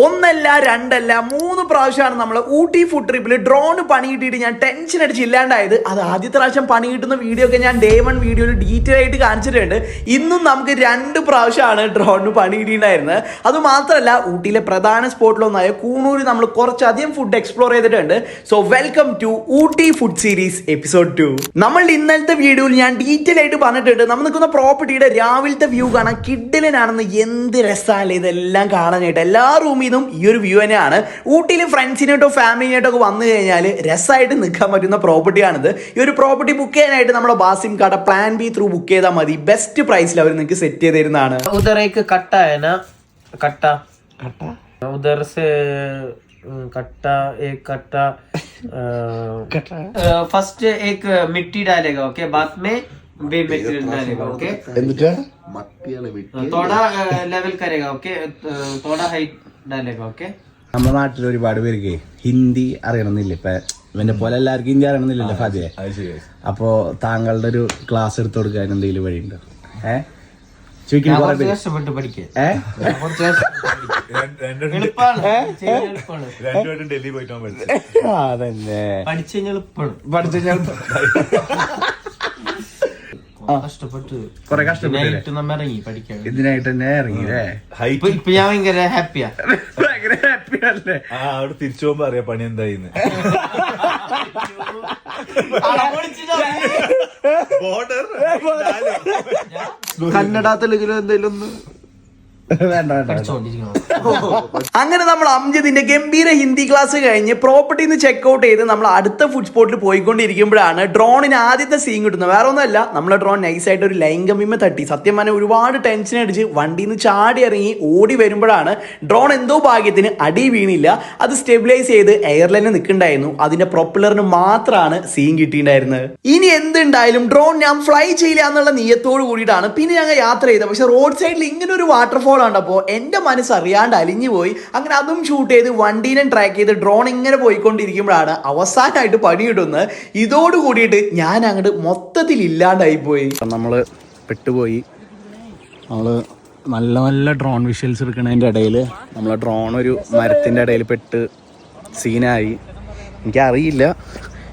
ഒന്നല്ല രണ്ടല്ല 3 പ്രാവശ്യമാണ് നമ്മൾ ഊട്ടി ഫുഡ് ട്രിപ്പിൽ ഡ്രോൺ പണി കിട്ടിയിട്ട് ഞാൻ ടെൻഷൻ അടിച്ച് ഇല്ലാണ്ടായത്. അത് ആദ്യത്തെ പ്രാവശ്യം പണി കിട്ടുന്ന വീഡിയോ ഒക്കെ ഞാൻ ഡേ 1 വീഡിയോയിൽ ഡീറ്റെയിൽ ആയിട്ട് കാണിച്ചിട്ടുണ്ട്. ഇന്നും നമുക്ക് 2 പ്രാവശ്യമാണ് ഡ്രോണിന് പണി കിട്ടിയിട്ടുണ്ടായിരുന്നത്. അത് മാത്രമല്ല ഊട്ടിയിലെ പ്രധാന സ്പോട്ടിലൊന്നായ കൂണൂർ നമ്മൾ കുറച്ചധികം ഫുഡ് എക്സ്പ്ലോർ ചെയ്തിട്ടുണ്ട്. So welcome to Ooty food series episode 2. നമ്മൾ ഇന്നലത്തെ വീഡിയോയിൽ ഞാൻ ഡീറ്റെയിൽ ആയിട്ട് പറഞ്ഞിട്ടുണ്ട്. നമ്മൾ നിൽക്കുന്ന പ്രോപ്പർട്ടിയുടെ രാവിലത്തെ വ്യൂ കാണാൻ കിഡിലനാണെന്ന്. എന്ത് രസമല്ലേ ഇതെല്ലാം കാണാനായിട്ട്. എല്ലാ റൂമിൽ നിന്നും ഈ ഒരു വ്യൂ തന്നെയാണ്. ഊട്ടിയിൽ ഫ്രണ്ട്സിനായിട്ടോ ഫാമിലിനായിട്ടോ ഒക്കെ വന്നു കഴിഞ്ഞാൽ രസമായിട്ട് നിൽക്കാൻ പറ്റുന്ന പ്രോപ്പർട്ടിയാണിത്. ഈ ഒരു പ്രോപ്പർട്ടി ബുക്ക് ചെയ്യാനായിട്ട് നമ്മളെ ബാസിം കട പ്ലാൻ ബി ത്രൂ ബുക്ക് ചെയ്താൽ മതി. ബെസ്റ്റ് പ്രൈസിൽ അവർ നിങ്ങൾക്ക് സെറ്റ് ചെയ്ത് തരുന്നതാണ്. उधर से कट्टा एक कट्टा फर्स्ट एक मिट्टी डालेगा ओके बाद में बे मटेरियल डालेगा ओके थोड़ा लेवल करेगा ओके थोड़ा हाइट डालेगा ओके. നമ്മുടെ നാട്ടിൽ ഒരുപാട് പേർക്ക് ഹിന്ദി അറിയണമെന്നില്ല. ഇപ്പൊ ഇവന്റെ പോലെ എല്ലാവർക്കും ഹിന്ദി അറിയണമെന്നില്ലല്ലോ ഫാദിയെ. അപ്പോ താങ്കളുടെ ഒരു ക്ലാസ് എടുത്തു കൊടുക്കാൻ എന്തെങ്കിലും വഴിയുണ്ടോ? കഷ്ടപ്പെട്ട് പഠിക്കുക ഡൽഹി പോയിട്ട് അതന്നെ കൊറേ കഷ്ടപ്പെട്ട് ഇറങ്ങി പഠിക്കാൻ. ഇതിനായിട്ട് തന്നെ ഇറങ്ങിയല്ലേ. ഇപ്പൊ ഞാൻ ഭയങ്കര ഹാപ്പിയാ. ഹാപ്പിയല്ലേ? അവിടെ തിരിച്ചു പോകുമ്പോ അറിയാം പണി എന്തായിന്ന്. കന്നഡ തെലുങ്കിലോ എന്തെങ്കിലും ഒന്ന് അങ്ങനെ നമ്മൾ അംജദിന്റെ ഗംഭീര ഹിന്ദി ക്ലാസ് കഴിഞ്ഞ് പ്രോപ്പർട്ടിന്ന് ചെക്ക്ഔട്ട് ചെയ്ത് നമ്മൾ അടുത്ത ഫുഡ് സ്പോട്ടിൽ പോയിക്കൊണ്ടിരിക്കുമ്പോഴാണ് ഡ്രോണിന് ആദ്യത്തെ സീൻ കിട്ടുന്നത്. വേറെ ഒന്നുമല്ല, നമ്മളെ ഡ്രോൺ നൈസായിട്ട് ഒരു ലൈംഗമ്യമ്മ തട്ടി. സത്യം പറഞ്ഞാൽ ഒരുപാട് ടെൻഷൻ അടിച്ച് വണ്ടിയിൽ നിന്ന് ചാടി ഇറങ്ങി ഓടി വരുമ്പോഴാണ് ഡ്രോൺ എന്തോ ഭാഗ്യത്തിന് അടി വീണില്ല. അത് സ്റ്റെബിലൈസ് ചെയ്ത് എയർലൈനിൽ നിൽക്കണ്ടായിരുന്നു. അതിന്റെ പ്രൊപ്പലറിന് മാത്രമാണ് സീൻ കിട്ടിയിട്ടുണ്ടായിരുന്നത്. ഇനി എന്തുണ്ടായാലും ഡ്രോൺ ഞാൻ ഫ്ലൈ ചെയ്യില്ല എന്നുള്ള നിയത്തോട് കൂടിയിട്ടാണ് പിന്നെ ഞങ്ങൾ യാത്ര ചെയ്തത്. പക്ഷെ റോഡ് സൈഡിൽ ഇങ്ങനെ ഒരു വാട്ടർഫോൾ കണ്ടപ്പോൾ എന്റെ മനസ്സ് അറിയാണ്ട് അലിഞ്ഞു പോയി. അങ്ങനെ അതും ഷൂട്ട് ചെയ്ത് വണ്ടീനെ ട്രാക്ക് ചെയ്ത് ഡ്രോൺ ഇങ്ങനെ പോയിക്കൊണ്ടിരിക്കുമ്പോഴാണ് അവസാനമായിട്ട് പണി കിട്ടുന്നത്. ഇതോട് കൂടിയിട്ട് ഞാൻ അങ്ങോട്ട് മൊത്തത്തിൽ ഇല്ലാണ്ടായി പോയി. നമ്മള് പെട്ടുപോയി. നമ്മള് നല്ല നല്ല ഡ്രോൺ വിഷ്വൽസ് എടുക്കുന്നതിൻ്റെ ഇടയിൽ നമ്മളെ ഡ്രോൺ ഒരു മരത്തിൻ്റെ ഇടയിൽ പെട്ട് സീനായി. എനിക്കറിയില്ല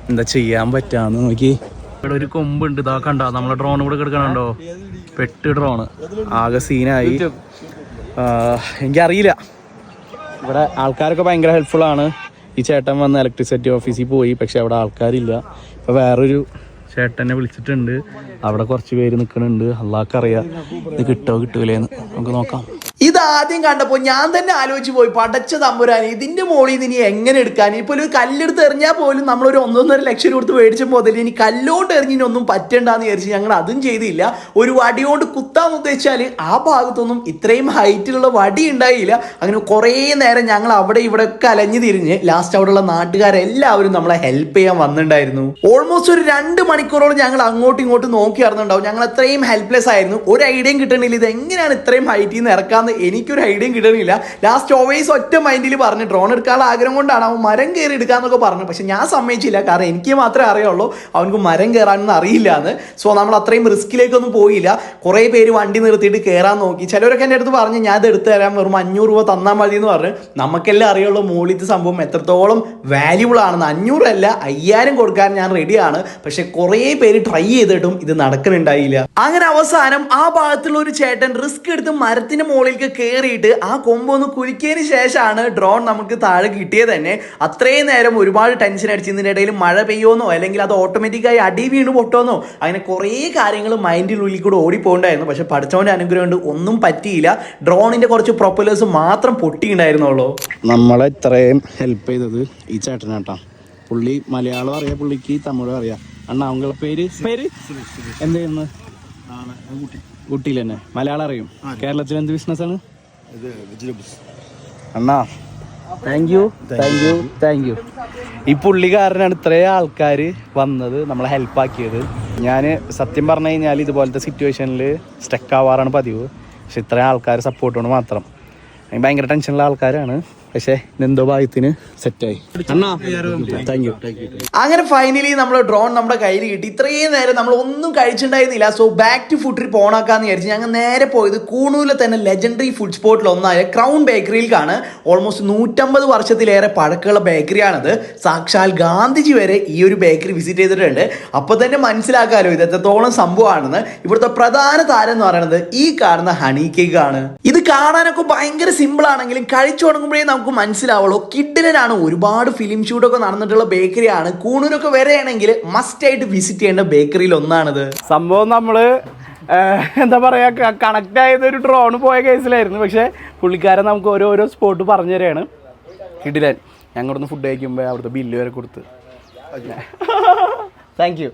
എന്താ ചെയ്യാൻ പറ്റാന്ന്. നോക്കി ഇവിടെ ഒരു കൊമ്പുണ്ട്, ഇതാ കണ്ടോ നമ്മളെ ഡ്രോൺ ഇവിടെ കിടക്കണുണ്ടോ? പെട്ട് ഡ്രോണ് ആകെ സീനായി. എനിക്കറിയില്ല. ഇവിടെ ആൾക്കാരൊക്കെ ഭയങ്കര ഹെൽപ്ഫുള്ളാണ്. ഈ ചേട്ടൻ വന്ന് ഇലക്ട്രിസിറ്റി ഓഫീസിൽ പോയി, പക്ഷെ അവിടെ ആൾക്കാരില്ല. ഇപ്പോൾ വേറൊരു ചേട്ടനെ വിളിച്ചിട്ടുണ്ട്, അവിടെ കുറച്ച് പേര് നിൽക്കുന്നുണ്ട്. അള്ളാഹ്ക്കറിയാം ഇത് കിട്ടുമോ കിട്ടൂലേന്ന്. നമുക്ക് നോക്കാം. ഇത് ആദ്യം കണ്ടപ്പോൾ ഞാൻ തന്നെ ആലോചിച്ച് പോയി, പടച്ച തമ്പുരാൻ ഇതിന്റെ മുകളിൽ നിന്ന് ഇനി എങ്ങനെ എടുക്കാൻ. ഇപ്പോൾ ഒരു കല്ലെടുത്ത് എറിഞ്ഞാൽ പോലും നമ്മളൊരു 1.5 ലക്ഷം കൊടുത്ത് മേടിച്ച മുതൽ ഇനി കല്ലോട്ട് എറിഞ്ഞിനൊന്നും പറ്റണ്ടെന്ന് വിചാരിച്ച് ഞങ്ങൾ അതും ചെയ്തില്ല. ഒരു വടി കൊണ്ട് കുത്താന്ന് ഉദ്ദേശിച്ചാൽ ആ ഭാഗത്തൊന്നും ഇത്രയും ഹൈറ്റിലുള്ള വടി ഉണ്ടായില്ല. അങ്ങനെ കുറേ നേരം ഞങ്ങൾ അവിടെ ഇവിടെ ഒക്കെ അലഞ്ഞു തിരിഞ്ഞ് ലാസ്റ്റ് അവിടെയുള്ള നാട്ടുകാരെല്ലാവരും നമ്മളെ ഹെൽപ്പ് ചെയ്യാൻ വന്നിട്ടുണ്ടായിരുന്നു. ഓൾമോസ്റ്റ് ഒരു 2 മണിക്കൂറോളം ഞങ്ങൾ അങ്ങോട്ടും ഇങ്ങോട്ടും നോക്കി ഇറങ്ങുന്നുണ്ടാവും. ഞങ്ങൾ അത്രയും ഹെൽപ്ലെസ് ആയിരുന്നു. ഒരു ഐഡിയയും കിട്ടണില്ല ഇത് എങ്ങനെയാണ് ഇത്രയും ഹൈറ്റിൽ നിന്ന് ഇറക്കാന്ന് എനിക്കൊരു ഐഡിയയും കിട്ടണില്ല. ലാസ്റ്റ് ഓവേസ് ഒറ്റ മൈൻഡിൽ പറഞ്ഞു ഡ്രോൺ എടുക്കാനുള്ള ആഗ്രഹം കൊണ്ടാണ് അവൻ മരം കയറി എടുക്കാന്നൊക്കെ പറഞ്ഞു. പക്ഷെ ഞാൻ സമ്മതിച്ചില്ല, കാരണം എനിക്ക് മാത്രമേ അറിയുള്ളൂ അവനക്ക് മരം കയറാനൊന്നും അറിയില്ല എന്ന്. സോ നമ്മൾ അത്രയും റിസ്കിലേക്കൊന്നും പോയില്ല. കുറേ പേര് വണ്ടി നിർത്തിയിട്ട് കയറാൻ നോക്കി. ചിലവരൊക്കെ എൻ്റെ അടുത്ത് പറഞ്ഞു ഞാൻ ഇത് എടുത്തു തരാം, വെറും 500 രൂപ തന്നാൽ മതി എന്ന് പറഞ്ഞു. നമുക്കെല്ലാം അറിയുള്ളൂ മുകളിലത്തെ സംഭവം എത്രത്തോളം വാല്യൂബിൾ ആണെന്ന്. 500 അല്ല 5000 കൊടുക്കാൻ ഞാൻ റെഡിയാണ്. പക്ഷെ കുറേ പേര് ട്രൈ ചെയ്തിട്ടും ഇത് നടക്കുന്നുണ്ടായില്ല. അങ്ങനെ അവസാനം ആ ഭാഗത്തുള്ള ഒരു ചേട്ടൻ റിസ്ക് എടുത്ത് മരത്തിന്റെ മുകളിലേക്ക് കയറിയിട്ട് ആ കൊമ്പൊന്ന് കുലുക്കിയതിന് ശേഷമാണ് ഡ്രോൺ നമുക്ക് താഴെ കിട്ടിയത് തന്നെ. അത്രയും നേരം ഒരുപാട് ടെൻഷൻ അടിച്ച് ഇതിൻ്റെ ഇടയിൽ മഴ പെയ്യോന്നോ അല്ലെങ്കിൽ അത് ഓട്ടോമാറ്റിക്കായി അടി വീണ് പൊട്ടോന്നോ അങ്ങനെ കുറേ കാര്യങ്ങൾ മൈൻഡിൽ ഉള്ളിൽ കൂടെ ഓടിപ്പോണ്ടായിരുന്നു. പക്ഷെ പഠിച്ചവൻ്റെ അനുഗ്രഹം കൊണ്ട് ഒന്നും പറ്റിയില്ല. ഡ്രോണിന്റെ കുറച്ച് പ്രൊപ്പലേഴ്സ് മാത്രം പൊട്ടിയിട്ടുണ്ടായിരുന്നുള്ളൂ. നമ്മളെ ഇത്രയും ഹെൽപ്പ് ചെയ്തത് ഈ ചേട്ടനാട്ടാ. പുള്ളി മലയാളം അറിയാം, പുള്ളിക്ക് തമിഴും അറിയാം. അണ്ണാ അവങ്ങളുടെ പേര് എന്ത് ചെയ്യുന്നത്? ഊട്ടിയിൽ തന്നെ മലയാളം അറിയും. കേരളത്തിൽ എന്ത് ബിസിനസ്സാണ് അണ്ണാ? Thank you. ഈ പുള്ളിക്കാരനാണ് ഇത്രയും ആൾക്കാർ വന്നത് നമ്മളെ ഹെൽപ്പാക്കിയത്. ഞാൻ സത്യം പറഞ്ഞു കഴിഞ്ഞാൽ ഇതുപോലത്തെ സിറ്റുവേഷനിൽ സ്റ്റക്ക് ആവാറാണ് പതിവ്. പക്ഷെ ഇത്രയും ആൾക്കാർ സപ്പോർട്ട് കൊണ്ട് മാത്രം ഭയങ്കര ടെൻഷനുള്ള ആൾക്കാരാണ്. പക്ഷേ എന്തോ ഭാഗ്യത്തിന് സെറ്റായി. Thank you. അങ്ങനെ ഫൈനലി നമ്മൾ ഡ്രോൺ നമ്മുടെ കയ്യിൽ കിട്ടി. ഇത്രയും നേരം നമ്മൾ ഒന്നും കഴിച്ചിട്ടുണ്ടായിരുന്നില്ല. So back to food trip ഓണാക്കാന്ന് വിചാരിച്ചു ഞങ്ങൾ നേരെ പോയത് കൂണൂരിലെ തന്നെ ലെജൻഡറി ഫുഡ് സ്പോട്ടിൽ ഒന്നായ ക്രൗൺ ബേക്കറിയിലേക്കാണ്. ഓൾമോസ്റ്റ് 150 വർഷത്തിലേറെ പഴക്കമുള്ള ബേക്കറിയാണത്. സാക്ഷാൽ ഗാന്ധിജി വരെ ഈ ഒരു ബേക്കറി വിസിറ്റ് ചെയ്തിട്ടുണ്ട്. അപ്പോൾ തന്നെ മനസ്സിലാക്കാമല്ലോ ഇത് എത്രത്തോളം സംഭവമാണെന്ന്. ഇവിടുത്തെ പ്രധാന താരം എന്ന് പറയുന്നത് ഈ കാണുന്ന ഹണി കേക്ക് ആണ്. ഇത് കാണാനൊക്കെ ഭയങ്കര സിമ്പിൾ ആണെങ്കിലും കഴിച്ചു തുടങ്ങുമ്പോഴേ നമുക്ക് മനസ്സിലാവുള്ളൂ. കിഡിലനാണ്. ഒരുപാട് ഫിലിം ഷൂട്ടൊക്കെ നടന്നിട്ടുള്ള ബേക്കറിയാണ്. കൂണൂരൊക്കെ വരെയാണെങ്കിൽ മസ്റ്റ് ആയിട്ട് വിസിറ്റ് ചെയ്യേണ്ട ബേക്കറിയിൽ ഒന്നാണിത്. സംഭവം നമ്മള് എന്താ പറയാ കണക്ട് ആയത് ഒരു ഡ്രോൺ പോയ കേസിലായിരുന്നു. പക്ഷെ പുള്ളിക്കാരൻ നമുക്ക് ഓരോരോ സ്പോട്ട് പറഞ്ഞു തരാണ്. കിഡിലൻ. ഞങ്ങളിവിടുന്ന് ഫുഡ് കഴിക്കുമ്പോൾ അവിടുത്തെ ബില്ല് വരെ കൊടുത്ത് താങ്ക് യു.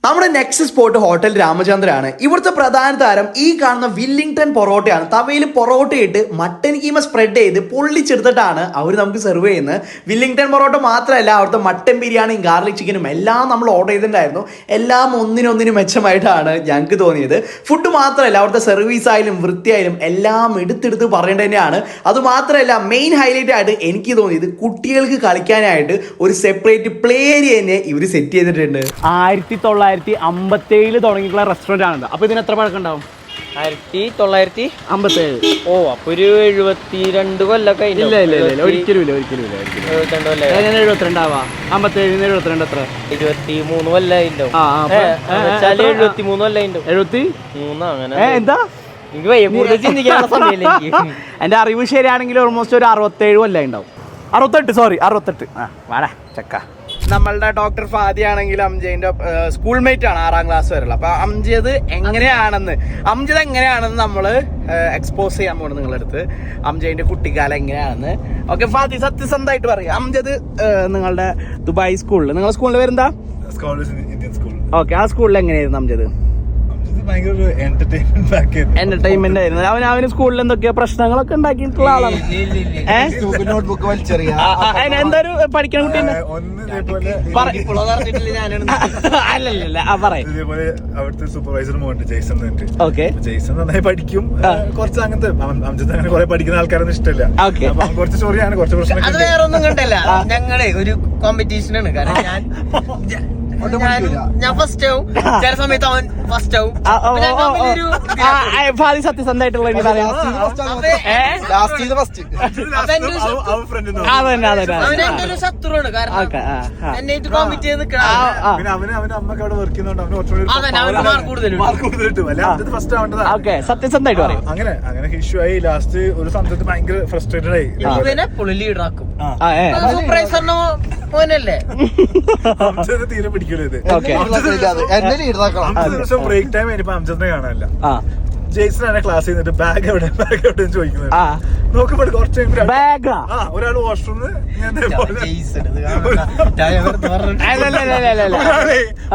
നമ്മുടെ നെക്സ്റ്റ് സ്പോട്ട് ഹോട്ടൽ രാമചന്ദ്രയാണ്. ഇവിടുത്തെ പ്രധാന താരം ഈ കാണുന്ന വില്ലിംഗ്ടൺ പൊറോട്ടയാണ്. തവയിൽ പൊറോട്ട ഇട്ട് മട്ടൻ കീമ സ്പ്രെഡ് ചെയ്ത് പൊള്ളിച്ചെടുത്തിട്ടാണ് അവർ നമുക്ക് സെർവ് ചെയ്യുന്നത്. വില്ലിംഗ്ടൺ പൊറോട്ട മാത്രമല്ല, അവിടുത്തെ മട്ടൻ ബിരിയാണിയും ഗാർലിക് ചിക്കനും എല്ലാം നമ്മൾ ഓർഡർ ചെയ്തിട്ടുണ്ടായിരുന്നു. എല്ലാം ഒന്നിനൊന്നിനും മെച്ചമായിട്ടാണ് ഞങ്ങൾക്ക് തോന്നിയത്. ഫുഡ് മാത്രമല്ല, അവിടുത്തെ സർവീസ് ആയാലും വൃത്തിയായാലും എല്ലാം എടുത്തെടുത്ത് പറയേണ്ടത് തന്നെയാണ്. അതുമാത്രമല്ല, മെയിൻ ഹൈലൈറ്റ് ആയിട്ട് എനിക്ക് തോന്നിയത് കുട്ടികൾക്ക് കളിക്കാനായിട്ട് ഒരു സെപ്പറേറ്റ് പ്ലേ ഏരിയ തന്നെ ഇവർ സെറ്റ് ചെയ്തിട്ടുണ്ട്. 1957 തുടങ്ങിയിട്ടുള്ള റെസ്റ്റോറൻ്റ് ആണ്. അപ്പോൾ ഇതിന് എത്ര പഴക്കം ഉണ്ടാവും? 1957. ഓ, അപ്പൊ ഒരു 72 കൊല്ലൊക്കെ. ഇല്ല ഒരിക്കലും ഇല്ല 72 ആവാ. 57 72 എത്ര? 23 കൊല്ലായില്ലോ. 73 കൊല്ലായില്ലോ. 73 അങ്ങനെ. എന്താ എനിക്ക് വയ്യ കൂടുതൽ ചിന്തിക്കാനുള്ള സമയമില്ല എനിക്ക്. എൻ്റെ അറിവ് ശരിയാണെങ്കിൽ ഓൾമോസ്റ്റ് ഒരു 67 കൊല്ലം ഉണ്ടാവും. 68 വാടാ ചക്ക. നമ്മളുടെ ഡോക്ടർ ഫാദി ആണെങ്കിൽ അംജദിന്റെ സ്കൂൾ മേറ്റ് ആണ്, 6ാം ക്ലാസ് വരെയുള്ള. അപ്പൊ അംജദ് എങ്ങനെയാണെന്ന് നമ്മള് എക്സ്പോസ് ചെയ്യാൻ പോകണം നിങ്ങളുടെ അടുത്ത്. അംജദിന്റെ കുട്ടിക്കാലം എങ്ങനെയാണെന്ന്. ഓക്കെ ഫാദി, സത്യസന്ധമായിട്ട് പറയാം. അംജദ് നിങ്ങളുടെ ദുബായ് സ്കൂളിൽ, നിങ്ങളുടെ സ്കൂളിന്റെ പേരെന്താ? Indian school. ഓക്കെ, ആ സ്കൂളിൽ എങ്ങനെയായിരുന്നു അംജദ്? എന്റർടൈൻമെന്റ് ആയിരുന്നു. അവന് സ്കൂളിൽ എന്തൊക്കെയോ പ്രശ്നങ്ങളൊക്കെ ഉണ്ടാക്കിയിട്ടുള്ള ആളാണ്. എന്താ ഒരു പഠിക്കണ കുട്ടി? അല്ലല്ല അവിടുത്തെ സൂപ്പർവൈസർ മോണ്ട് ജെയ്സൺ. ഓക്കെ, ജെയ്സൺ നന്നായി പഠിക്കും. കുറച്ച് അങ്ങനത്തെ അംജദ് അങ്ങനെ കുറെ പഠിക്കുന്ന ആൾക്കാരൊന്നും ഇഷ്ടമല്ല. കുറച്ച് സ്റ്റോറിയാണ്, കുറച്ച് പ്രശ്നം. അത് വേറെ ഒന്നും കണ്ടല്ല. ഞങ്ങളെ ഒരു കോമ്പറ്റീഷനാണ്. കാരണം ഞാൻ ഫസ്റ്റ് ആവും, ചില സമയത്ത് അവൻ ഫസ്റ്റ് ആവും. സത്യസന്ധമായിട്ടുള്ള ശത്രുവാണ്. കാരണം എന്നെ കോമ്പറ്റ് ചെയ്ത് നിൽക്കണം. സത്യസന്ധമായിട്ട് പറയും. അങ്ങനെ ഇഷ്യൂ ആയി. ലാസ്റ്റ് ഒരു സമയത്ത് ഭയങ്കര ഫ്രസ്ട്രേറ്റഡ് ആയി. എപ്പോഴും ലീഡറാക്കും. സൂപ്പർവൈസറിനോ പോനല്ലേ തീരെ പിടിക്കൂല ഇത്. ദിവസം ബ്രേക്ക് ടൈം കഴിഞ്ഞപ്പോ അംജദിനെ കാണാനില്ല. ജെയ്സൺ ആണ് ക്ലാസ് ചെയ്തിട്ട് ബാഗ് എവിടെ ചോദിക്കുന്നത്. നോക്കുമ്പോ കുറച്ച് ഒരാൾ വാഷ്റൂമിൽ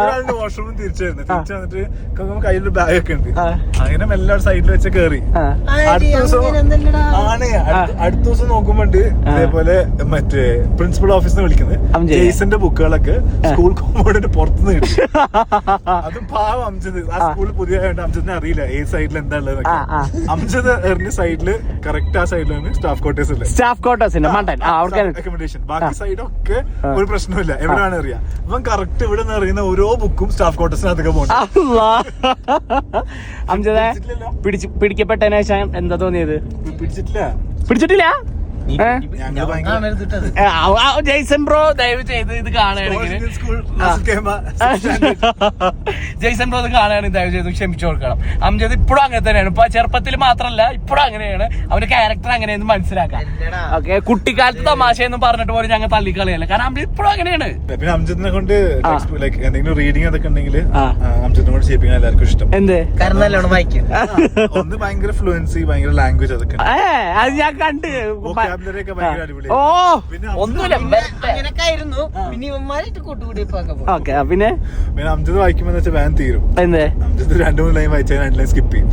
ഒരാളുടെ വാഷ്റൂമിൽ തിരിച്ചു വന്നിട്ട് കയ്യിലൊരു ബാഗ് ഒക്കെ ഉണ്ട്. അങ്ങനെ മെല്ലെ സൈഡിൽ വെച്ച് കേറി. അടുത്ത ദിവസം നോക്കുമ്പോണ്ട് ഇതേപോലെ മറ്റേ പ്രിൻസിപ്പൽ ഓഫീസിൽ വിളിക്കുന്നത് ജെയ്സന്റെ ബുക്കുകളൊക്കെ സ്കൂൾ കോമ്പൗണ്ടിന്റെ പുറത്തുനിന്ന് കിട്ടി. അതും പാവം അംജദ്. ആ സ്കൂളിൽ പുതിയതായിട്ട് അംജദിനെ അറിയില്ല ഏത് സൈഡിൽ എന്താ ഉള്ളത്. അംജദ് എറിഞ്ഞ സൈഡില് കറക്റ്റ് ആ സൈഡിലാണ് സ്റ്റാഫ് ക്വാർട്ടേഴ്സ് അക്കോമഡേഷൻ. ബാക്കി സൈഡൊക്കെ ഒരു പ്രശ്നമില്ല, എവിടെയാണ് അറിയാം. അപ്പം കറക്റ്റ് ഇവിടെ നിന്ന് അറിയുന്ന ഓരോ ബുക്കും സ്റ്റാഫ് ക്വാർട്ടേഴ്സിനകത്തൊക്കെ പോകണം. അംജദെ പിടിക്കപ്പെട്ടതിന് ശേഷം എന്താ തോന്നിയത്? പിടിച്ചിട്ടില്ല. ജെയ്സൺ ബ്രോ ദയവ് ചെയ്ത് ഇത് കാണുകയാണെങ്കിൽ ദയവ് ചെയ്ത് ക്ഷമിച്ചു കൊടുക്കണം. അംജദ് ഇപ്പോഴും അങ്ങനെ തന്നെയാണ്. ഇപ്പൊ ചെറുപ്പത്തിൽ മാത്രല്ല ഇപ്പോഴും അങ്ങനെയാണ്. അവന്റെ ക്യാരക്ടർ അങ്ങനെയെന്ന് മനസ്സിലാക്കാം. ഓക്കെ, കുട്ടിക്കാലത്ത് തമാശയെന്നും പറഞ്ഞിട്ട് പോലും ഞങ്ങൾ തള്ളിക്കളിയല്ല. കാരണം അംജദ് ഇപ്പോഴും അങ്ങനെയാണ്. പിന്നെ അംജദിനെ കൊണ്ട് എന്തെങ്കിലും റീഡിംഗ് അതൊക്കെ ഉണ്ടെങ്കിൽ അംജദിനെ കൊണ്ട് ചെയ്യിപ്പിക്കാൻ എല്ലാവർക്കും ഇഷ്ടം. എന്ത് കാരണം നല്ലോണം വായിക്കും. ഒന്ന് ഭയങ്കര ഫ്ലുവൻസി, ഭയങ്കര ലാംഗ്വേജ് അതൊക്കെ അത് ഞാൻ കണ്ട്. അടിപൊളി. ഒന്നുമില്ല അങ്ങനൊക്കെ ആയിരുന്നു. പിന്നെ ഇവന്മാരായിട്ട് കൂട്ടുകൂടി പിന്നെ അംജദ് വായിക്കുമ്പോ വെച്ചാൽ വാൻ തീരും. എന്തേ അംജദ് 2-3 ലൈൻ വായിച്ചാൽ 2 ലൈൻ സ്കിപ്പ് ചെയ്യും.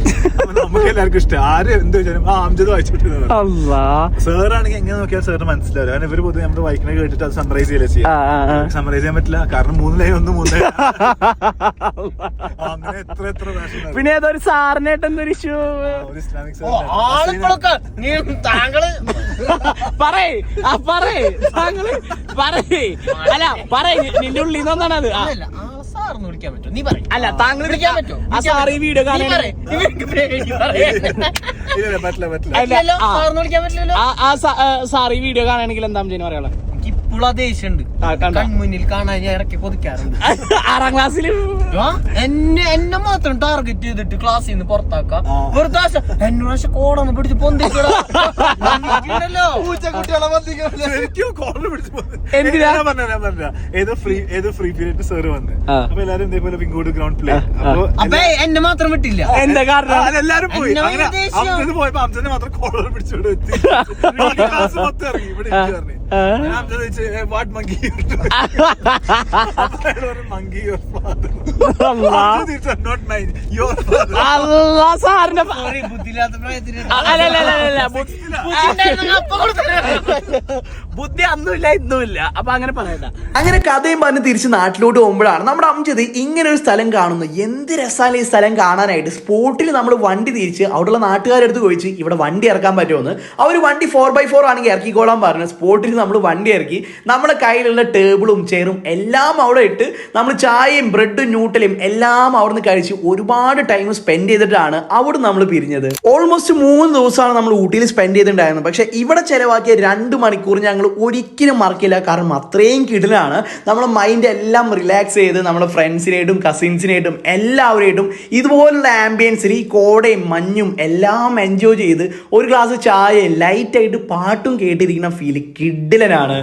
നമുക്ക് എല്ലാവർക്കും ഇഷ്ടം. ആര് എന്ത് വെച്ചാലും അംജദ് വായിച്ചിട്ട് സാറാണെങ്കിൽ എങ്ങനെ നോക്കിയാൽ സാറിന് മനസ്സിലാവില്ല. കാരണം ഇവര് പൊതുവെ നമ്മൾ വായിക്കണ കേട്ടിട്ട് അത് സമറൈസ് ചെയ്യല്ലേ ചെയ്യാം. സമറൈസ് ചെയ്യാൻ പറ്റില്ല, കാരണം 3 ലൈൻ 3 ലൈൻ അങ്ങനെ എത്ര പിന്നെ ഏതൊരു സാറിനായിട്ട് എന്തൊരു ഇഷ്യൂ. ആളുകളൊക്കെ താങ്കള് പറയേ താങ്കള് പറയേ അല്ല പറയേ നിന്റെ ഉള്ളിൽ നിന്നാണത്. അല്ല താങ്കൾ ആ സാറ് ഈ വീഡിയോ കാണാൻ സാർ ഈ വീഡിയോ കാണാണെങ്കിൽ എന്താ ചെയ്യുന്ന പറയാളെ? ഇപ്പോഴാ ദേഷ്യണ്ട് കൺമുന്നിൽ കാണാൻ ഞാൻ ഇറക്കി കൊതിക്കാറുണ്ട്. 6ാം ക്ലാസ്സിൽ എന്നെ മാത്രം ടാർഗറ്റ് ചെയ്തിട്ട് ക്ലാസ്സിൽ നിന്ന് പുറത്താക്കാം. വെറുതെ എന്നോട് കോടൊന്ന് പിടിച്ച് പൊന്തിക്കണോ ഏതോ ഫ്രീ പീരിയഡ് സാറ് വന്ന് അപ്പൊ എല്ലാരും ഇതേപോലെ വിങ്കോട് ഗ്രൗണ്ട് പ്ലേ അപ്പൊ എന്നെ മാത്രം വിട്ടില്ല. എന്താ കാരണം? എല്ലാരും പോയി. അങ്ങനെ പോയപ്പോ അംജനെ മാത്രം കോളർ പിടിച്ചോണ്ട് എത്തി. ക്ലാസ് മൊത്തം ഇറങ്ങി ഇവിടെ പറഞ്ഞു. What monkey monkey your father not mine your സാറിന്റെ ബുദ്ധിയില്ലാത്ത പ്രായത്തിന് ബുദ്ധി അന്നുമില്ല ഇന്നുമില്ല. അപ്പൊ അങ്ങനെ പറയണ്ട. അങ്ങനെ കഥയും പറഞ്ഞ് തിരിച്ച് നാട്ടിലോട്ട് പോകുമ്പോഴാണ് നമ്മുടെ അംജദ് ഇങ്ങനെ ഒരു സ്ഥലം കാണുന്നു. എന്ത് രസമാണ് ഈ സ്ഥലം കാണാനായിട്ട്. സ്പോട്ടിൽ നമ്മൾ വണ്ടി തിരിച്ച് അവിടെയുള്ള നാട്ടുകാരെടുത്ത് ചോദിച്ച് ഇവിടെ വണ്ടി ഇറക്കാൻ പറ്റുമെന്ന്. അവർ വണ്ടി 4x4 ആണെങ്കിൽ ഇറക്കിക്കോളാൻ പറഞ്ഞു. സ്പോട്ടിൽ നമ്മൾ വണ്ടി ഇറക്കി. നമ്മുടെ കയ്യിലുള്ള ടേബിളും ചെയറും എല്ലാം അവിടെ ഇട്ട് നമ്മൾ ചായയും ബ്രെഡും ന്യൂട്ടലും എല്ലാം അവിടെ നിന്ന് കഴിച്ച് ഒരുപാട് ടൈം സ്പെൻഡ് ചെയ്തിട്ടാണ് അവിടെ നമ്മൾ പിരിഞ്ഞത്. ഓൾമോസ്റ്റ് 3 ദിവസമാണ് നമ്മൾ ഊട്ടിയിൽ സ്പെൻഡ് ചെയ്തിട്ടുണ്ടായിരുന്നത്. പക്ഷെ ഇവിടെ ചെലവാക്കിയ 2 മണിക്കൂർ ഞങ്ങൾ ഒരിക്കലും മറക്കില്ല. കാരണം അത്രയും കിടിലാണ്. നമ്മുടെ മൈൻഡ് എല്ലാം റിലാക്സ് ചെയ്ത് നമ്മുടെ ഫ്രണ്ട്സിനായിട്ടും കസിൻസിനായിട്ടും എല്ലാവരായിട്ടും ഇതുപോലുള്ള ആംബിയൻസിൽ ഈ കോടയും മഞ്ഞും എല്ലാം എൻജോയ് ചെയ്ത് ഒരു ഗ്ലാസ് ചായയും ലൈറ്റായിട്ട് പാട്ടും കേട്ടിരിക്കുന്ന ഫീല് കിടിലനാണ്.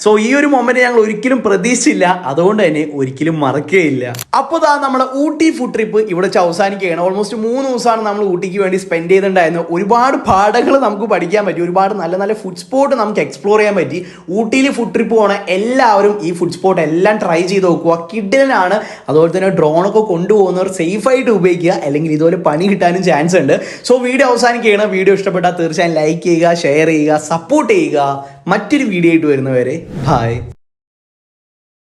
സോ ഈ ഒരു മൊമെന്റ് ഞങ്ങൾ ഒരിക്കലും പ്രതീക്ഷിച്ചില്ല. അതുകൊണ്ട് തന്നെ ഒരിക്കലും മറക്കുകയില്ല. അപ്പോൾ നമ്മുടെ ഊട്ടി ഫുഡ് ട്രിപ്പ് ഇവിടെ അവസാനിക്കുകയാണ്. ഓൾമോസ്റ്റ് 3 ദിവസമാണ് നമ്മൾ ഊട്ടിക്ക് വേണ്ടി സ്പെൻഡ് ചെയ്തിട്ടുണ്ടായിരുന്നത്. ഒരുപാട് പാഠങ്ങൾ നമുക്ക് പഠിക്കാൻ പറ്റി. ഒരുപാട് നല്ല നല്ല ഫുഡ് സ്പോട്ട് നമുക്ക് എക്സ്പ്ലോർ ചെയ്യാൻ പറ്റി. ഊട്ടിയിൽ ഫുഡ് ട്രിപ്പ് പോകണ എല്ലാവരും ഈ ഫുഡ് സ്പോട്ട് എല്ലാം ട്രൈ ചെയ്ത് നോക്കുക. കിടിലനാണ്. അതുപോലെ തന്നെ ഡ്രോണൊക്കെ കൊണ്ടുപോകുന്നവർ സേഫായിട്ട് ഉപയോഗിക്കുക. അല്ലെങ്കിൽ ഇതുപോലെ പണി കിട്ടാനും ചാൻസ് ഉണ്ട്. സോ വീഡിയോ അവസാനിക്കുകയാണ്. വീഡിയോ ഇഷ്ടപ്പെട്ടാൽ തീർച്ചയായും ലൈക്ക് ചെയ്യുക, ഷെയർ ചെയ്യുക, സപ്പോർട്ട് ചെയ്യുക. മറ്റൊരു വീഡിയോ ആയിട്ട് വരുന്നവരെ ബൈ.